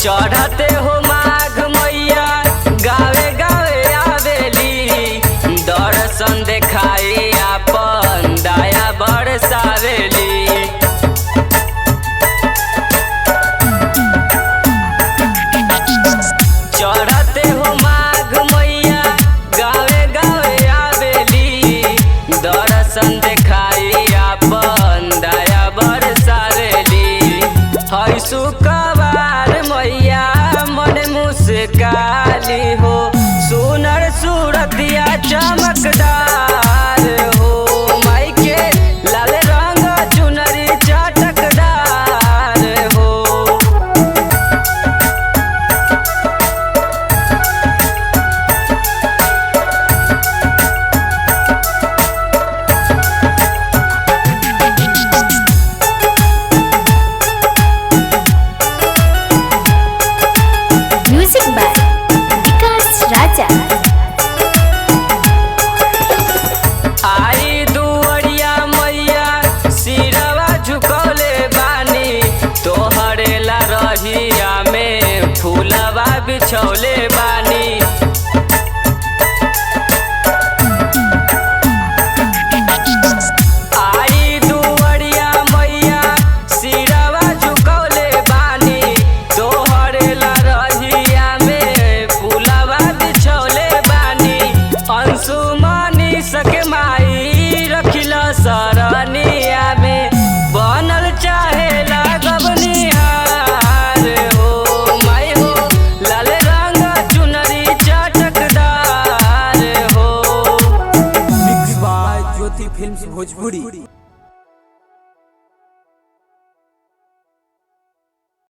चढ़ते हो माघ मैया गावे गावे आवेली, दर्शन देखाई आपन दया बरसावेली। चढ़ते हो माघ मैया गावे गावे आवेली, दर्शन देखाई आपन दया बरसावेली। हई शुक्रवार मैया मन मुस्काली हो, सुनर सूरतिया चमकदार हो, माई के लाल रंग चुनरी चटकदार हो। म्यूजिक बाय विकास राजा। आई दुअरिया मैया सिरवा झुकौले बानी, तोहरे ला रहिया में फूलवा बिछौले बानी। आई दुअरिया मैया सिरवा झुकौले बानी, तोहरे ला रहिया में फूलवा बिछौले बानी। अंशुमनी सके माई रखिला सरनिया में, बनल चाहे लागब निहार हो, माई हो लाल रंग चुनरी चटकदार हो। Mix by Jyoti films Bhojpuri.